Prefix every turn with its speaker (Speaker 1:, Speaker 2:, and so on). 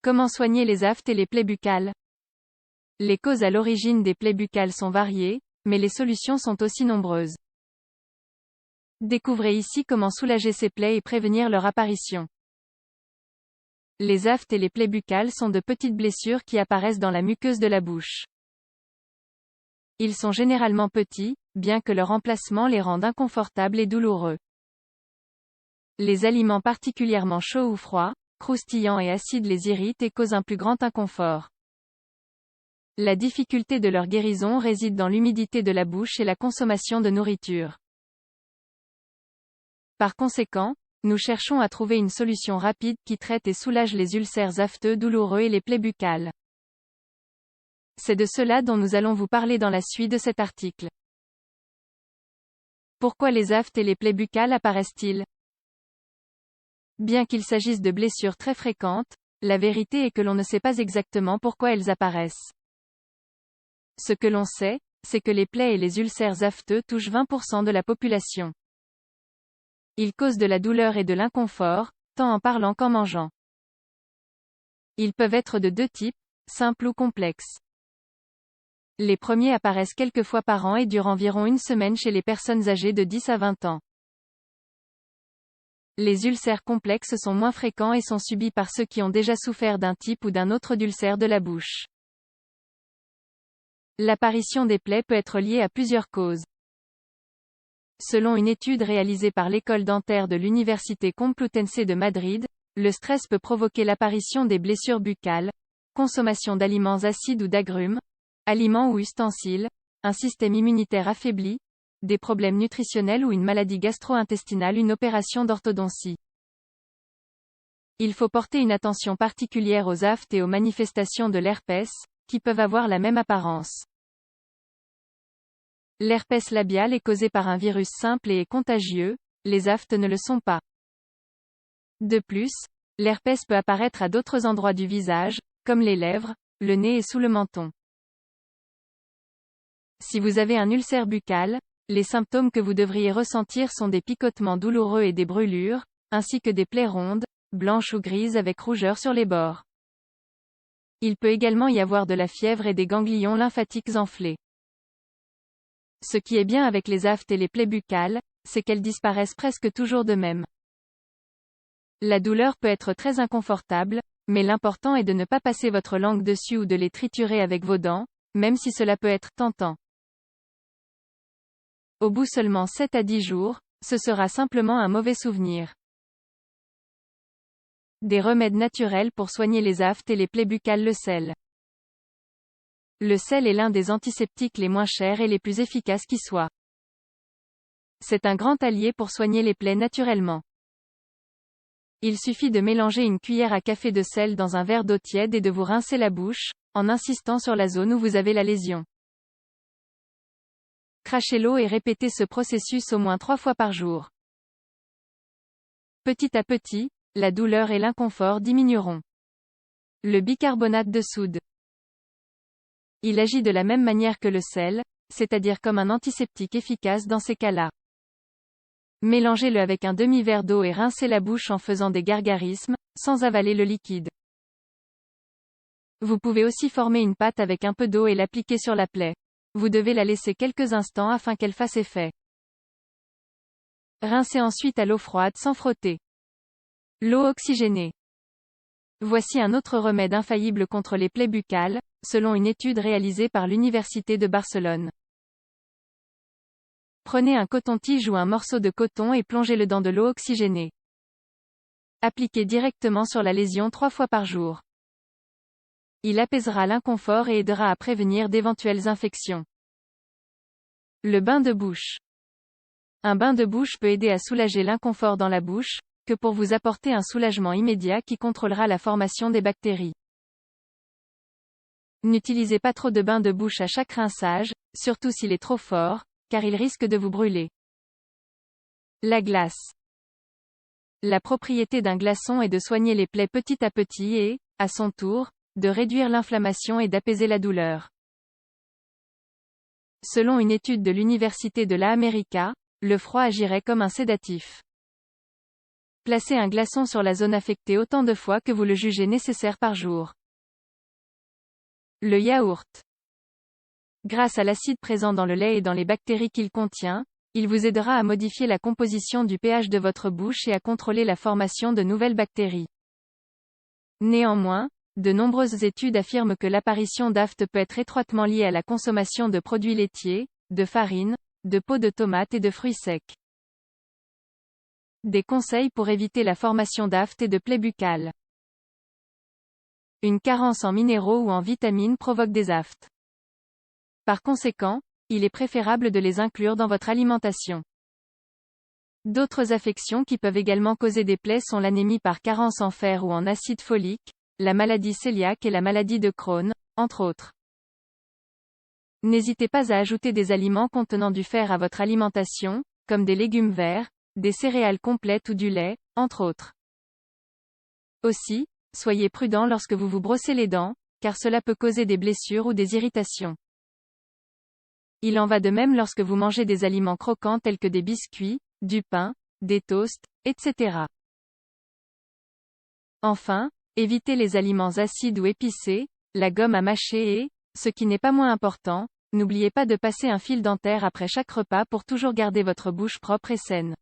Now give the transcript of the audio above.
Speaker 1: Comment soigner les aftes et les plaies buccales? Les causes à l'origine des plaies buccales sont variées, mais les solutions sont aussi nombreuses. Découvrez ici comment soulager ces plaies et prévenir leur apparition. Les aftes et les plaies buccales sont de petites blessures qui apparaissent dans la muqueuse de la bouche. Ils sont généralement petits, bien que leur emplacement les rende inconfortables et douloureux. Les aliments particulièrement chauds ou froids, croustillants et acides les irritent et causent un plus grand inconfort. La difficulté de leur guérison réside dans l'humidité de la bouche et la consommation de nourriture. Par conséquent, nous cherchons à trouver une solution rapide qui traite et soulage les ulcères afteux douloureux et les plaies buccales. C'est de cela dont nous allons vous parler dans la suite de cet article. Pourquoi les aftes et les plaies buccales apparaissent-ils? Bien qu'il s'agisse de blessures très fréquentes, la vérité est que l'on ne sait pas exactement pourquoi elles apparaissent. Ce que l'on sait, c'est que les plaies et les ulcères afteux touchent 20% de la population. Ils causent de la douleur et de l'inconfort, tant en parlant qu'en mangeant. Ils peuvent être de deux types, simples ou complexes. Les premiers apparaissent quelques fois par an et durent environ une semaine chez les personnes âgées de 10 à 20 ans. Les ulcères complexes sont moins fréquents et sont subis par ceux qui ont déjà souffert d'un type ou d'un autre d'ulcère de la bouche. L'apparition des plaies peut être liée à plusieurs causes. Selon une étude réalisée par l'école dentaire de l'Université Complutense de Madrid, le stress peut provoquer l'apparition des blessures buccales, consommation d'aliments acides ou d'agrumes, aliments ou ustensiles, un système immunitaire affaibli, des problèmes nutritionnels ou une maladie gastro-intestinale, une opération d'orthodontie. Il faut porter une attention particulière aux aftes et aux manifestations de l'herpès, qui peuvent avoir la même apparence. L'herpès labial est causé par un virus simple et est contagieux, les aftes ne le sont pas. De plus, l'herpès peut apparaître à d'autres endroits du visage, comme les lèvres, le nez et sous le menton. Si vous avez un ulcère buccal, les symptômes que vous devriez ressentir sont des picotements douloureux et des brûlures, ainsi que des plaies rondes, blanches ou grises avec rougeur sur les bords. Il peut également y avoir de la fièvre et des ganglions lymphatiques enflés. Ce qui est bien avec les aftes et les plaies buccales, c'est qu'elles disparaissent presque toujours de même. La douleur peut être très inconfortable, mais l'important est de ne pas passer votre langue dessus ou de les triturer avec vos dents, même si cela peut être tentant. Au bout seulement 7 à 10 jours, ce sera simplement un mauvais souvenir. Des remèdes naturels pour soigner les aftes et les plaies buccales. Le sel. Le sel est l'un des antiseptiques les moins chers et les plus efficaces qui soient. C'est un grand allié pour soigner les plaies naturellement. Il suffit de mélanger une cuillère à café de sel dans un verre d'eau tiède et de vous rincer la bouche, en insistant sur la zone où vous avez la lésion. Crachez l'eau et répétez ce processus au moins 3 fois par jour. Petit à petit, la douleur et l'inconfort diminueront. Le bicarbonate de soude. Il agit de la même manière que le sel, c'est-à-dire comme un antiseptique efficace dans ces cas-là. Mélangez-le avec un demi-verre d'eau et rincez la bouche en faisant des gargarismes, sans avaler le liquide. Vous pouvez aussi former une pâte avec un peu d'eau et l'appliquer sur la plaie. Vous devez la laisser quelques instants afin qu'elle fasse effet. Rincez ensuite à l'eau froide sans frotter. L'eau oxygénée. Voici un autre remède infaillible contre les plaies buccales, selon une étude réalisée par l'Université de Barcelone. Prenez un coton-tige ou un morceau de coton et plongez-le dans de l'eau oxygénée. Appliquez directement sur la lésion 3 fois par jour. Il apaisera l'inconfort et aidera à prévenir d'éventuelles infections. Le bain de bouche. Un bain de bouche peut aider à soulager l'inconfort dans la bouche, que pour vous apporter un soulagement immédiat qui contrôlera la formation des bactéries. N'utilisez pas trop de bain de bouche à chaque rinçage, surtout s'il est trop fort, car il risque de vous brûler. La glace. La propriété d'un glaçon est de soigner les plaies petit à petit et, à son tour, de réduire l'inflammation et d'apaiser la douleur. Selon une étude de l'Université de la América, le froid agirait comme un sédatif. Placez un glaçon sur la zone affectée autant de fois que vous le jugez nécessaire par jour. Le yaourt. Grâce à l'acide présent dans le lait et dans les bactéries qu'il contient, il vous aidera à modifier la composition du pH de votre bouche et à contrôler la formation de nouvelles bactéries. Néanmoins, de nombreuses études affirment que l'apparition d'aftes peut être étroitement liée à la consommation de produits laitiers, de farine, de peau de tomate et de fruits secs. Des conseils pour éviter la formation d'aftes et de plaies buccales. Une carence en minéraux ou en vitamines provoque des aftes. Par conséquent, il est préférable de les inclure dans votre alimentation. D'autres affections qui peuvent également causer des plaies sont l'anémie par carence en fer ou en acide folique, la maladie cœliaque et la maladie de Crohn, entre autres. N'hésitez pas à ajouter des aliments contenant du fer à votre alimentation, comme des légumes verts, des céréales complètes ou du lait, entre autres. Aussi, soyez prudent lorsque vous vous brossez les dents, car cela peut causer des blessures ou des irritations. Il en va de même lorsque vous mangez des aliments croquants tels que des biscuits, du pain, des toasts, etc. Enfin, évitez les aliments acides ou épicés, la gomme à mâcher et, ce qui n'est pas moins important, n'oubliez pas de passer un fil dentaire après chaque repas pour toujours garder votre bouche propre et saine.